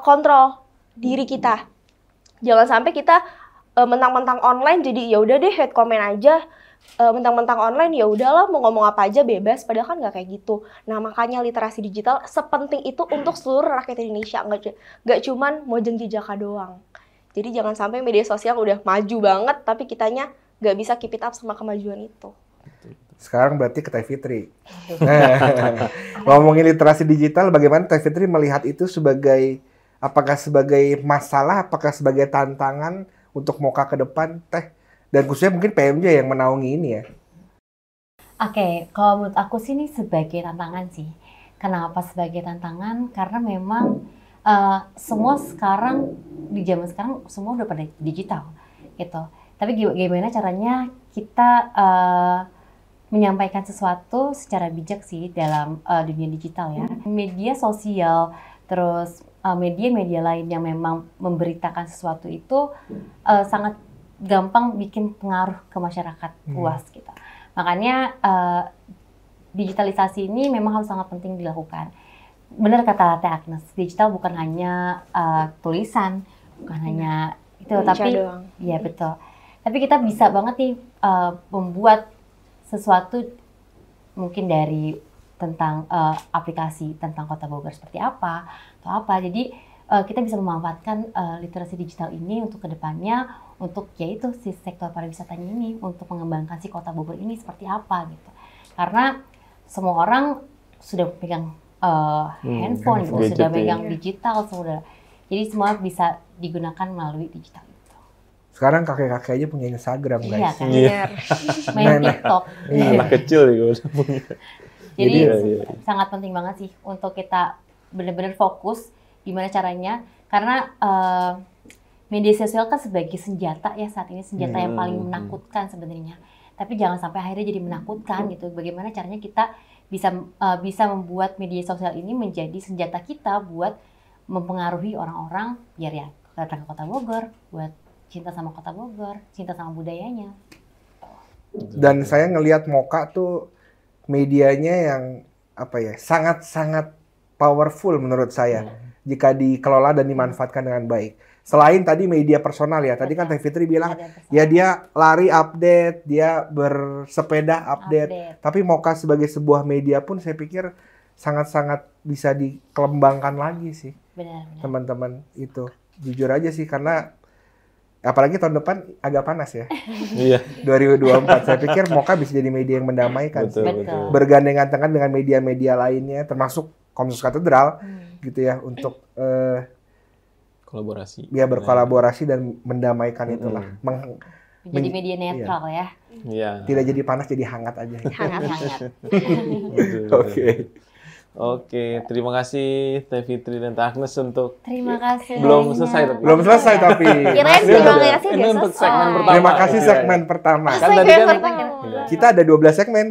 kontrol diri kita. Jangan sampai kita mentang-mentang online jadi ya udah deh hate comment aja. Mentang-mentang online ya udahlah mau ngomong apa aja bebas, padahal kan nggak kayak gitu. Nah makanya literasi digital sepenting itu untuk seluruh rakyat Indonesia, nggak cuman Mojang Jejaka doang. Jadi jangan sampai media sosial udah maju banget tapi kitanya nggak bisa keep it up sama kemajuan itu.
Sekarang berarti ke Teh Fitri. Ngomongin literasi digital, bagaimana Teh Fitri melihat itu sebagai, apakah sebagai masalah, apakah sebagai tantangan untuk Moka ke depan, Teh? Dan khususnya mungkin PMJ yang menaungi ini ya.
Oke, kalau menurut aku sih ini sebagai tantangan sih. Kenapa sebagai tantangan? Karena memang semua sekarang, di zaman sekarang semua udah pada digital gitu. Tapi gimana caranya kita menyampaikan sesuatu secara bijak sih dalam dunia digital ya. Media sosial, terus media-media lain yang memang memberitakan sesuatu itu sangat gampang bikin pengaruh ke masyarakat luas gitu. Makanya digitalisasi ini memang harus sangat penting dilakukan. Benar kata Teh Agnes, digital bukan hanya tulisan, bukan hanya itu, tapi ya betul. Tapi kita bisa banget nih membuat sesuatu mungkin dari tentang aplikasi tentang Kota Bogor seperti apa atau apa. Jadi kita bisa memanfaatkan literasi digital ini untuk kedepannya, untuk yaitu si sektor pariwisatanya ini, untuk mengembangkan si Kota Bogor ini seperti apa gitu. Karena semua orang sudah pegang handphone, gitu, sudah pegang digital, sudah. Jadi semua bisa digunakan melalui digital itu.
Sekarang kakek-kakek aja punya Instagram, guys.
Iya kan? Main TikTok.
Anak kecil juga udah punya.
Jadi sangat penting banget sih untuk kita benar-benar fokus gimana caranya, karena media sosial kan sebagai senjata ya saat ini, senjata yang paling menakutkan sebenarnya. Tapi jangan sampai akhirnya jadi menakutkan gitu. Bagaimana caranya kita bisa membuat media sosial ini menjadi senjata kita buat mempengaruhi orang-orang biar ya datang ke Kota Bogor, buat cinta sama Kota Bogor, cinta sama budayanya.
Dan saya ngelihat Moka tuh medianya yang apa ya, sangat-sangat powerful menurut saya jika dikelola dan dimanfaatkan dengan baik. Selain tadi media personal ya, tadi kan Teh Fitri bilang ya dia lari update, dia bersepeda update. Tapi Moka sebagai sebuah media pun saya pikir sangat-sangat bisa dikembangkan lagi sih.
Benar.
Teman-teman itu. Jujur aja sih, karena apalagi tahun depan agak panas ya.
Iya.
2024. Saya pikir Moka bisa jadi media yang mendamaikan.
Betul.
Bergandengan tangan dengan media-media lainnya, termasuk Komsus Katedral gitu ya, untuk
kolaborasi.
Ya, berkolaborasi dan mendamaikan itulah.
Menjadi media netral ya.
Iya.
Tidak jadi panas, jadi hangat aja.
Hangat-hangat.
Oke, terima kasih Teh Fitri dan Teh Agnes untuk
Terima kasih.
Belum selesai tapi.
Belum selesai tapi.
Kirain terima kasih
Ini
udah
untuk
selesai.
segmen pertama.
Terima kasih segmen pertama.
Kan tadi kan
Kita ada 12 segmen.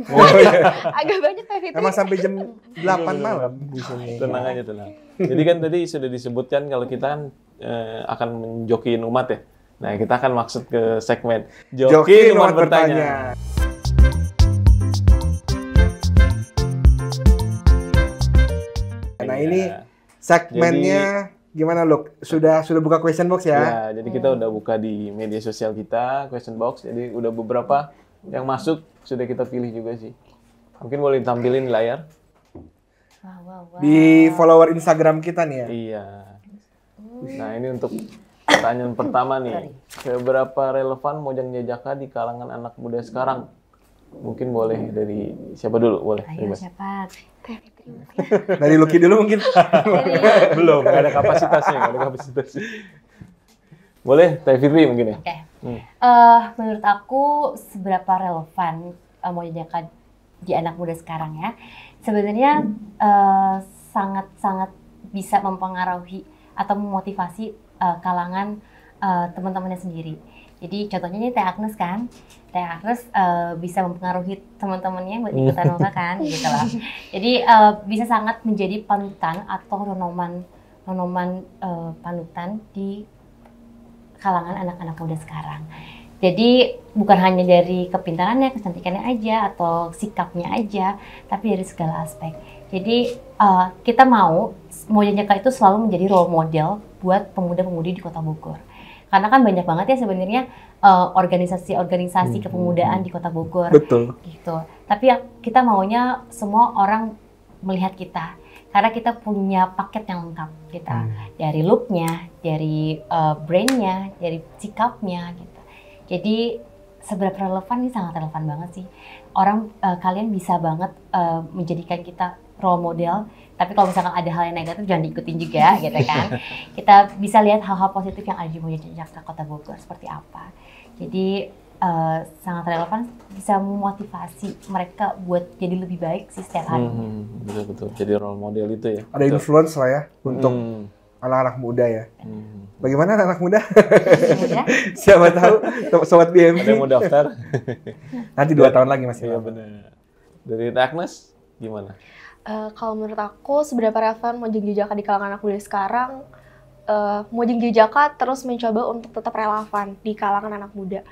Agak banyak Teh Fitri.
Emang sampai jam 8 malam di sini.
tenang aja, tenang. Jadi kan tadi sudah disebutkan kalau kita kan akan menjokiin umat ya. Nah, kita akan maksud ke segmen Joki Umat Bertanya.
Nah, ini segmennya gimana, Luk? Sudah buka question box ya?
Ya, jadi kita udah buka di media sosial kita, question box. Jadi udah beberapa yang masuk, sudah kita pilih juga sih. Mungkin boleh ditampilin di layar.
Wow.
Di follower Instagram kita nih ya?
Iya. Nah, ini untuk pertanyaan pertama nih. Seberapa relevan Mojang Jajaka di kalangan anak muda sekarang? Mungkin boleh dari siapa dulu? Boleh.
Ayo siapa?
Dari Lucky dulu mungkin.
Belum, nggak ada kapasitasnya. Boleh, Teh Fitri mungkin ya?
Oke. Menurut aku seberapa relevan Mojang Jajaka di anak muda sekarang ya? Sebenarnya sangat-sangat bisa mempengaruhi atau memotivasi kalangan teman-temannya sendiri. Jadi contohnya ini Teh Agnes kan, Teh Agnes bisa mempengaruhi teman-temannya buat ikutan lomba kan, gitu lah. Jadi bisa sangat menjadi panutan atau renoman panutan di kalangan anak-anak muda sekarang. Jadi bukan hanya dari kepintarannya, kecantikannya aja atau sikapnya aja, tapi dari segala aspek. Jadi kita mau Mojang Jajaka itu selalu menjadi role model buat pemuda-pemudi di Kota Bogor. Karena kan banyak banget ya sebenarnya organisasi-organisasi kepemudaan di Kota Bogor.
Betul.
Gitu. Tapi ya, kita maunya semua orang melihat kita. Karena kita punya paket yang lengkap kita. Dari look-nya, dari brand-nya, dari sikapnya gitu. Jadi seberapa relevan, ini sangat relevan banget sih. Kalian bisa banget menjadikan kita role model. Tapi kalau misalkan ada hal yang negatif jangan diikutin juga gitu kan. Kita bisa lihat hal-hal positif yang ada di Mojang Jajaka Kota Bogor seperti apa. Jadi sangat relevan, bisa memotivasi mereka buat jadi lebih baik sih setiap harinya.
Betul. Jadi role model itu ya.
Ada influence lah ya untuk anak-anak muda ya. Bagaimana anak-anak muda? Siapa tahu sobat BMC.
Ada yang mau daftar?
Nanti 2 tahun lagi masih.
Iya benar. Dari Teh Agnes gimana?
Kalau menurut aku seberapa relevan Mojang Jajaka di kalangan anak muda sekarang, Mojang Jejaka terus mencoba untuk tetap relevan di kalangan anak muda.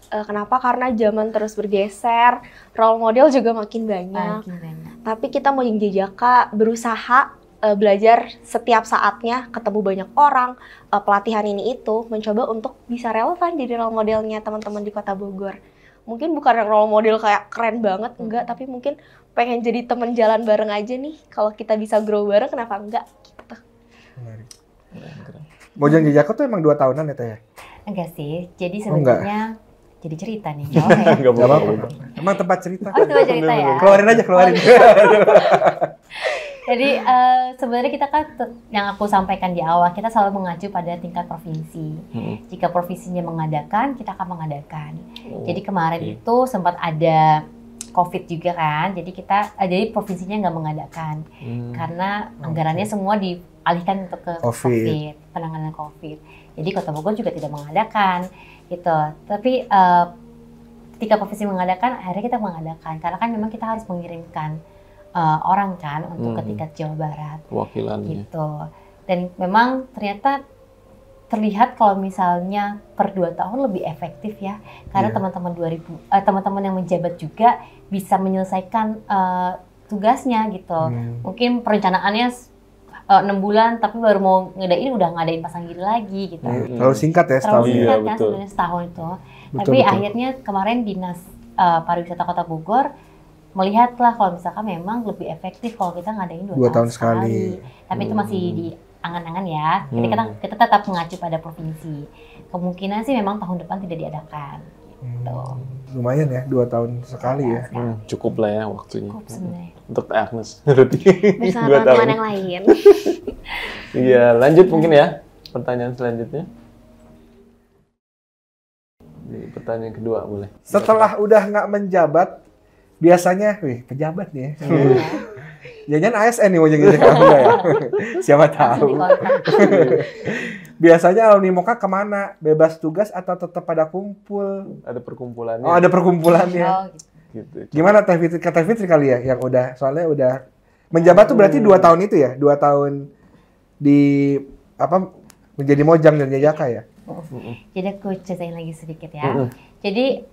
Kenapa? Karena zaman terus bergeser, role model juga makin banyak. Tapi kita Mojang Jejaka berusaha belajar setiap saatnya, ketemu banyak orang, pelatihan ini itu, mencoba untuk bisa relevan jadi role modelnya teman-teman di Kota Bogor. Mungkin bukan role model kayak keren banget, enggak, tapi mungkin pengen jadi teman jalan bareng aja nih. Kalau kita bisa grow bareng, kenapa enggak? Gitu.
Mojang Jejaka tuh emang 2 tahunan ya Teh?
Enggak sih, jadi sebenarnya jadi cerita nih. Oh, ya.
Gak apa-apa. Emang tempat cerita.
Oh, tempat cerita ya.
Keluarin aja, keluarin.
Jadi sebenarnya kita kan yang aku sampaikan di awal, kita selalu mengacu pada tingkat provinsi. Jika provinsinya mengadakan, kita akan mengadakan. Jadi kemarin itu sempat ada COVID juga kan, jadi provinsinya nggak mengadakan karena anggarannya semua dialihkan untuk ke COVID, penanganan COVID. Jadi Kota Bogor juga tidak mengadakan gitu. Tapi ketika provinsi mengadakan, akhirnya kita mengadakan karena kan memang kita harus mengirimkan orang kan untuk ke tingkat Jawa Barat.
Wakilannya.
Gitu. Dan memang ternyata terlihat kalau misalnya per 2 tahun lebih efektif ya, karena teman-teman yang menjabat juga bisa menyelesaikan tugasnya gitu. Mungkin perencanaannya 6 bulan, tapi baru mau ngadain udah ngadain pasang gigi lagi gitu.
Terlalu singkat ya setahun.
Terlalu singkat kan sebenarnya setahun itu. Tapi akhirnya kemarin Dinas Pariwisata Kota Bogor melihatlah kalau misalkan memang lebih efektif kalau kita ngadain 2 tahun sekali. Tapi itu masih di angan-angan ya. Jadi kita tetap mengacu pada provinsi. Kemungkinan sih memang tahun depan tidak diadakan. Gitu.
Lumayan ya, 2 tahun sekali ya.
Cukup lah ya waktunya.
Cukup sebenarnya.
Untuk Agnes berarti.
Bersama teman-teman yang lain.
Iya, lanjut mungkin ya. Pertanyaan selanjutnya. Pertanyaan kedua boleh.
Setelah udah nggak menjabat, biasanya, pejabat nih ya. Jangan ASN nih Mojang Jejaka enggak ya? Siapa tahu. Biasanya alumni MOKA kemana? Bebas tugas atau tetap pada kumpul?
Ada perkumpulannya.
Oh, ada perkumpulannya.
Oh,
Gitu.
Gimana Teh Fitri? Kata Fitri kali ya yang soalnya udah menjabat tuh berarti 2 tahun itu ya? 2 tahun di menjadi Mojang dan Jejaka ya?
Jadi aku ceritain lagi sedikit ya. Jadi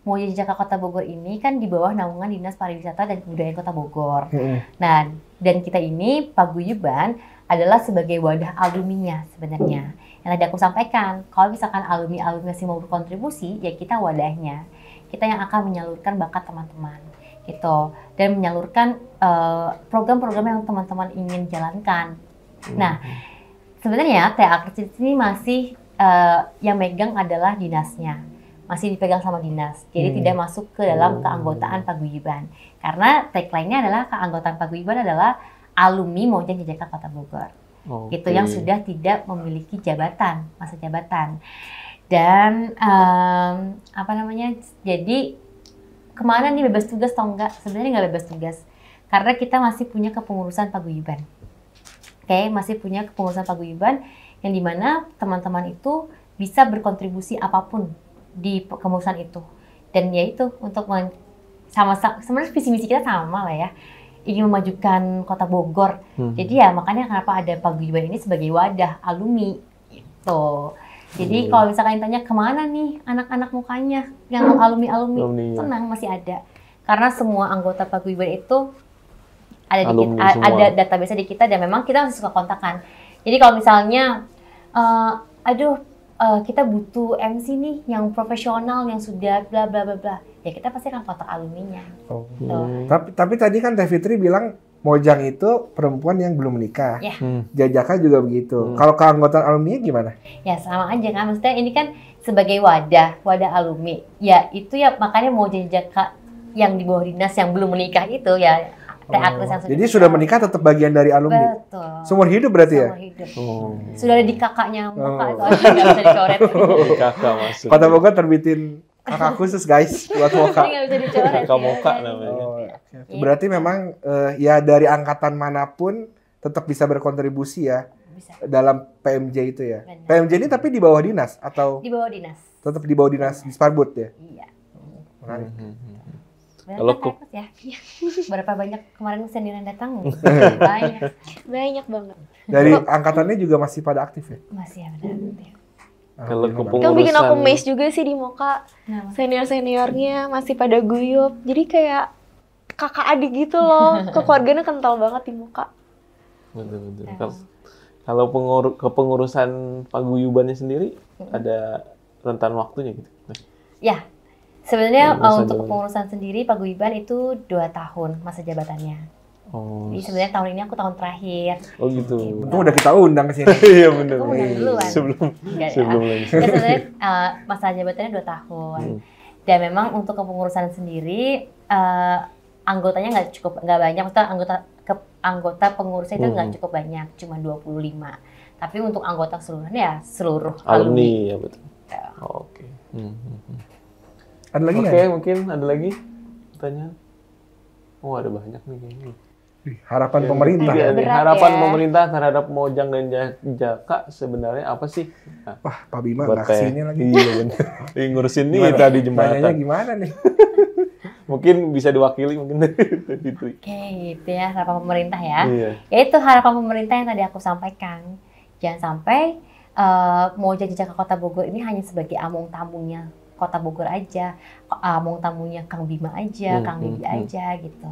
Mojang Jejaka Kota Bogor ini kan di bawah naungan Dinas Pariwisata dan Kebudayaan Kota Bogor. Nah, dan kita ini paguyuban adalah sebagai wadah alumninya sebenarnya. Yang tadi aku sampaikan, kalau misalkan alumni masih mau berkontribusi, ya kita wadahnya. Kita yang akan menyalurkan bakat teman-teman gitu dan menyalurkan program-program yang teman-teman ingin jalankan. Nah, sebenarnya TA Akreditasi ini masih yang megang adalah dinasnya. Masih dipegang sama dinas, jadi tidak masuk ke dalam keanggotaan paguyuban. Karena tagline-nya adalah keanggotaan paguyuban adalah alumni Mojang Jejaka Kota Bogor. Gitu yang sudah tidak memiliki jabatan, masa jabatan. Dan jadi kemana nih bebas tugas atau enggak? Sebenarnya nggak bebas tugas, karena kita masih punya kepengurusan paguyuban. Masih punya kepengurusan paguyuban yang dimana teman-teman itu bisa berkontribusi apapun di kepengurusan itu. Dan yaitu untuk sebenarnya visi misi kita sama lah ya, ingin memajukan Kota Bogor. Jadi ya makanya kenapa ada paguyuban ini sebagai wadah alumni gitu. Jadi kalau misalkan ditanya kemana nih anak-anak mukanya yang alumni tenang masih ada, karena semua anggota paguyuban itu ada ada database di kita dan memang kita masih suka kontakan. Jadi kalau misalnya kita butuh MC nih yang profesional yang sudah bla bla bla bla, ya kita pasti akan kontak alumninya.
Tapi tadi kan Teh Fitri bilang Mojang itu perempuan yang belum menikah.
Ya.
Jejaka juga begitu. Kalau keanggotaan alumni gimana?
Ya sama aja kan, maksudnya ini kan sebagai wadah alumni. Ya itu ya makanya Mojang Jejaka yang di bawah dinas yang belum menikah itu ya.
Jadi sudah menikah tetap bagian dari alumni.
Betul.
Seumur hidup berarti ya?
Seumur hidup. Sudah ada di kakaknya MOKA itu nggak bisa dicoret.
Kakak masuk.
Kota Bogor terbitin kakak khusus guys buat MOKA.
Nggak bisa dicoret.
Kakak MOKA namanya.
Berarti memang ya dari angkatan manapun tetap bisa berkontribusi ya dalam PMJ itu ya. Benar. PMJ ini tapi di bawah dinas atau?
Di bawah dinas.
Tetap di bawah dinas Disparbud ya?
Iya.
Kalau
Kan ya. Berapa banyak kemarin senior yang datang? Banyak.
Banyak banget.
Dari angkatannya juga masih pada aktif ya?
Masih ya benar.
Kalau
Alhamdulillah.
Itu bikin aku
Pengurusan-
amazed juga sih di Moka. Senior-seniornya masih pada guyup. Jadi kayak kakak adik gitu loh. Kekeluarganya kental banget di Moka.
Betul.
Ya.
Kalau kepengurusan paguyubannya sendiri ada rentan waktunya gitu.
Ya, sebenarnya
Masa
untuk
jabatan.
kepengurusan sendiri paguyuban itu 2 tahun masa jabatannya.
Oh,
Jadi sebenarnya tahun ini aku tahun terakhir.
oh gitu.
Untung udah kita undang ke sini.
Iya benar.
Aku undang duluan.
Sebelum
Enggak ya.
sebelum lagi.
Ya sebenarnya masa jabatannya 2 tahun.
Hmm.
Dan memang untuk kepengurusan sendiri anggotanya nggak banyak. Maksudnya anggota pengurusnya itu nggak cukup banyak, cuma 25. Tapi untuk anggota keseluruhan ya seluruh
Alumni ya betul.
Ya.
Oke.
Ada lagi
Oke,
nggak?
mungkin ada lagi pertanyaan. Oh, ada banyak nih kayaknya.
Harapan
Yang
pemerintah.
ketiga nih,
Berat
harapan
ya.
pemerintah terhadap Mojang dan Jaka sebenarnya apa sih? Nah,
Wah, Pak Bima
buat
nggak kesini lagi.
Iya benar. Ngurusin nih
Gimana?
tadi
Tanyanya
jembatan.
gimana nih?
Mungkin bisa diwakili mungkin dari Fitri.
Oke, gitu ya harapan pemerintah ya.
Iya.
Ya itu harapan pemerintah yang tadi aku sampaikan. Jangan sampai Mojang Jaka Kota Bogor ini hanya sebagai among tamunya Kota Bogor aja, among tamunya Kang Bima aja, Kang Bibi aja gitu.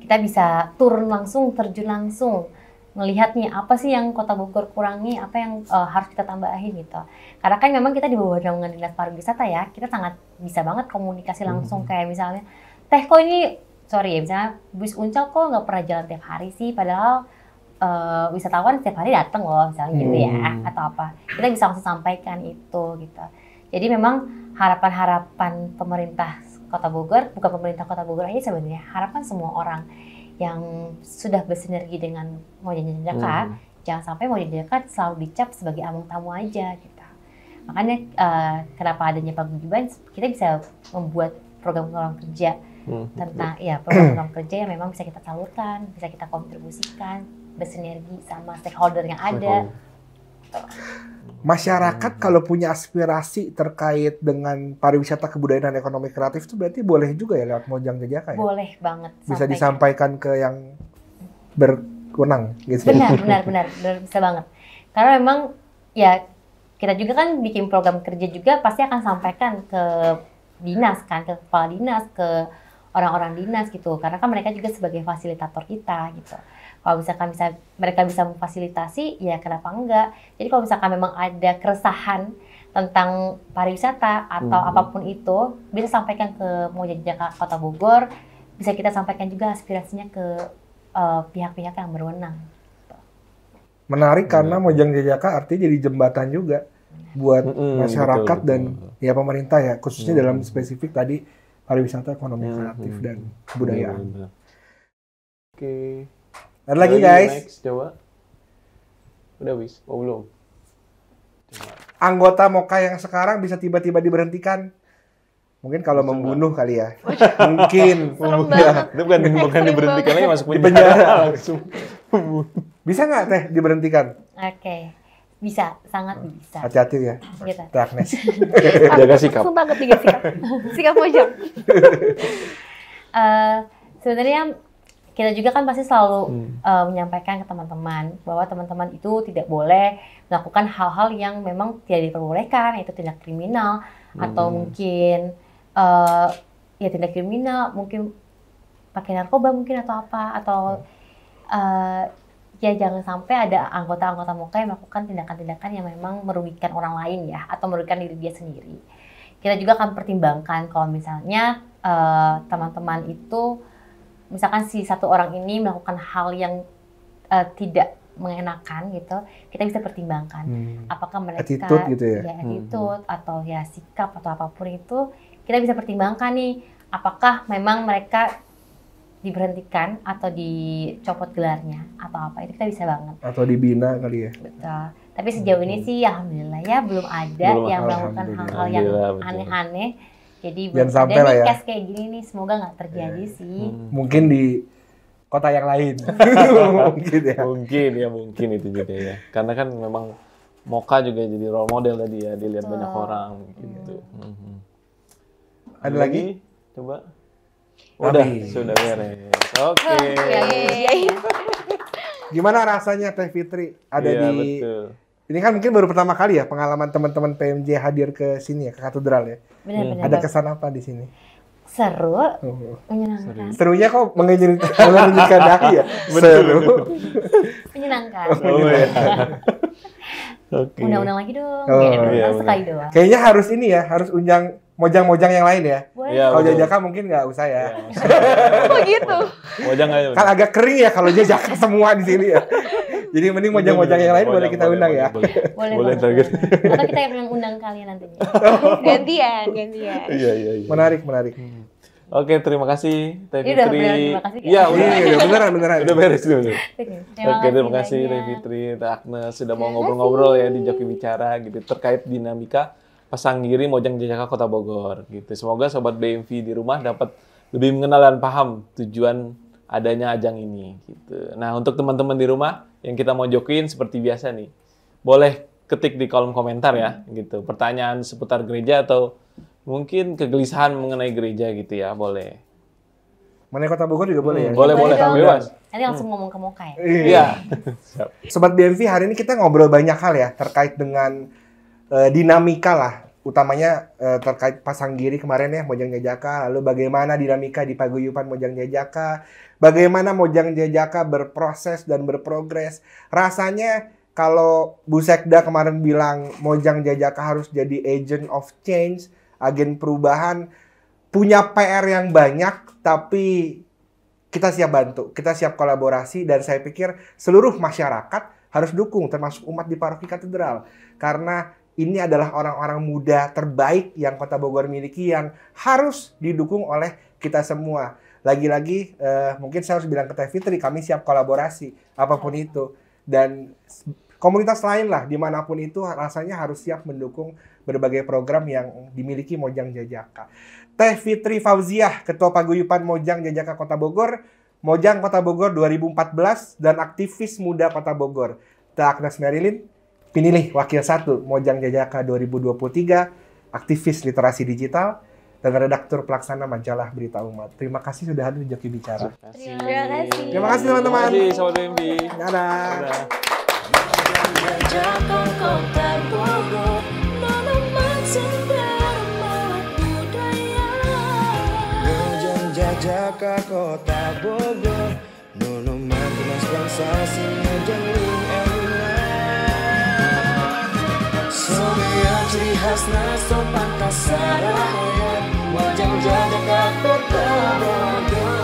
Kita bisa turun langsung, terjun langsung, melihat nih apa sih yang Kota Bogor kurangi, apa yang harus kita tambahin gitu. Karena kan memang kita di bawah naungan Dinas Pariwisata ya, kita sangat bisa banget komunikasi langsung kayak misalnya, teh kok ini, sorry ya misalnya bus Uncal kok nggak pernah jalan tiap hari sih, padahal wisatawan setiap hari datang loh misalnya gitu ya, atau apa. Kita bisa langsung sampaikan itu gitu. Jadi memang harapan-harapan pemerintah Kota Bogor, bukan pemerintah Kota Bogor aja sebenarnya, harapan semua orang yang sudah bersinergi dengan Mojang Jaka, jangan sampai Mojang Jaka selalu dicap sebagai among tamu aja gitu. Makanya kenapa adanya paguyuban, kita bisa membuat program-program kerja tentang ya program-program kerja yang memang bisa kita salurkan, bisa kita kontribusikan, bersinergi sama stakeholder yang ada.
Masyarakat kalau punya aspirasi terkait dengan pariwisata, kebudayaan, dan ekonomi kreatif itu berarti boleh juga ya lewat Mojang Jaka ya?
Boleh banget.
Bisa
sampaikan.
disampaikan ke yang berwenang gitu.
Benar, bisa banget. Karena memang ya kita juga kan bikin program kerja juga pasti akan sampaikan ke dinas kan, ke kepala dinas, ke orang-orang dinas gitu. Karena kan mereka juga sebagai fasilitator kita gitu. Kalau misalkan mereka bisa memfasilitasi, ya kenapa enggak? Jadi kalau misalkan memang ada keresahan tentang pariwisata atau apapun itu, bisa sampaikan ke Mojang Jaka Kota Bogor, bisa kita sampaikan juga aspirasinya ke pihak-pihak yang berwenang.
Menarik karena Mojang Jaka artinya jadi jembatan juga buat masyarakat
betul.
dan ya pemerintah ya, khususnya dalam spesifik tadi pariwisata, ekonomi kreatif dan kebudayaan.
Benar. Oke.
Ada lagi guys,
Next, coba. Udah wis? Oh belum. Coba.
anggota Moka yang sekarang bisa tiba-tiba diberhentikan. Mungkin kalau membunuh kali ya. Mungkin.
Serem
Ya.
banget.
Itu bukan diberhentikan lagi, masuk
Di penjara.
langsung.
Bisa nggak Teh diberhentikan?
Oke, bisa, sangat bisa.
Hati-hati ya,
Gitu.
Teh Agnes.
Jaga sikap.
Sumpah ketiga sikap. Sikap Mojang.
Sebenarnya kita juga kan pasti selalu menyampaikan ke teman-teman bahwa teman-teman itu tidak boleh melakukan hal-hal yang memang tidak diperbolehkan, yaitu tindak kriminal atau mungkin ya tindak kriminal, mungkin pakai narkoba mungkin atau apa, atau ya jangan sampai ada anggota-anggota Moka yang melakukan tindakan-tindakan yang memang merugikan orang lain ya, atau merugikan diri dia sendiri. Kita juga akan pertimbangkan kalau misalnya teman-teman itu misalkan si satu orang ini melakukan hal yang tidak mengenakan gitu, kita bisa pertimbangkan apakah mereka
Attitude gitu ya?
attitude atau ya sikap atau apapun itu, kita bisa pertimbangkan nih apakah memang mereka diberhentikan atau dicopot gelarnya atau apa, itu kita bisa banget.
Atau dibina kali ya?
Betul. Tapi sejauh ini sih alhamdulillah ya belum ada
Belum,
yang melakukan hal-hal yang
Alhamdulillah, betul.
aneh-aneh. Jadi
Jangan
belum
sampai
ada
lah
nih
ya.
case kayak gini nih, semoga nggak terjadi sih.
Mungkin di kota yang lain. Mungkin ya.
Mungkin itu juga ya. Karena kan memang Moka juga jadi role model tadi ya, dilihat banyak orang gitu.
Ada lagi?
Coba. sudah beres. Oke.
Gimana rasanya Teh Fitri ada
Iya,
di
betul.
ini kan mungkin baru pertama kali ya pengalaman teman-teman PMJ hadir ke sini ya, ke katedral ya.
Benar-benar.
Ada kesan apa di sini?
Seru,
Oh.
menyenangkan.
Serunya kok mengenyirkan dahi ya? Seru.
Menyenangkan.
Oh, iya. Oke.
Undang-undang lagi dong.
Oh,
Gitu.
iya,
Sekali doang.
Kayaknya harus ini ya, harus undang mojang-mojang yang lain ya.
Boleh.
Iya,
Kalau
betul.
Jajaka mungkin nggak usah ya.
Oh gitu.
Mojang aja.
Kan agak kering ya kalau Jajaka semua di sini ya. Jadi mending mojang-mojang yang lain boleh kita undang ya.
Boleh
Boleh
target.
Atau kita yang undang kalian nantinya.
Gantian.
Iya.
Menarik.
Oke, terima kasih Teh
Ini udah
Fitri.
beneran terima kasih,
Iya,
kan?
udah.
Iya, beneran.
Udah beres dulu. Oke, terima kasih Teh
banyak.
Fitri, Teh Agnes sudah mau ngobrol-ngobrol ya di Joki Bicara gitu terkait dinamika Pasanggiri Mojang Jajaka Kota Bogor gitu. Semoga sobat BMV di rumah dapat lebih mengenal dan paham tujuan adanya ajang ini gitu. Nah, untuk teman-teman di rumah yang kita mau jokin seperti biasa nih. Boleh ketik di kolom komentar ya gitu. Pertanyaan seputar gereja atau mungkin kegelisahan mengenai gereja gitu ya, boleh.
Mengenai Kota Bogor juga boleh ya?
Boleh,
dong.
bebas.
Nanti langsung ngomong ke Moka ya.
Iya. Siap.
Sobat BMV, hari ini kita ngobrol banyak hal ya terkait dengan dinamika lah, utamanya terkait Pasanggiri kemarin ya, Mojang Jajaka, lalu bagaimana dinamika di paguyuban Mojang Jajaka, bagaimana Mojang Jajaka berproses dan berprogres. Rasanya kalau Bu Sekda kemarin bilang Mojang Jajaka harus jadi agent of change, agen perubahan, punya PR yang banyak, tapi kita siap bantu, kita siap kolaborasi, dan saya pikir seluruh masyarakat harus dukung, termasuk umat di Paroki Katedral. Karena ini adalah orang-orang muda terbaik yang Kota Bogor miliki yang harus didukung oleh kita semua. Lagi-lagi, mungkin saya harus bilang ke Teh Fitri, kami siap kolaborasi, apapun itu. Dan komunitas lain lah, dimanapun itu rasanya harus siap mendukung berbagai program yang dimiliki Mojang Jajaka. Teh Fitri Fauziah, Ketua Paguyuban Mojang Jajaka Kota Bogor, Mojang Kota Bogor 2014, dan aktivis muda Kota Bogor. Teh Agnes Merilin, pinilih Wakil 1 Mojang Jajaka 2023, aktivis literasi digital, dan redaktur pelaksana majalah Berita Umat. Terima kasih sudah hadir di Joki Bicara.
Terima kasih.
Terima kasih teman-teman.
Terima kasih Sobat BMV.
Dadah.
Dadah.
Jajaka Kota Bogor, monumen sumber melek budaya.
Mojang Jajaka Kota Bogor, monumen tunas bangsa Mojang Lung Soria ciri khasna sopan kasar Mojang Jajaka Kota Bogor.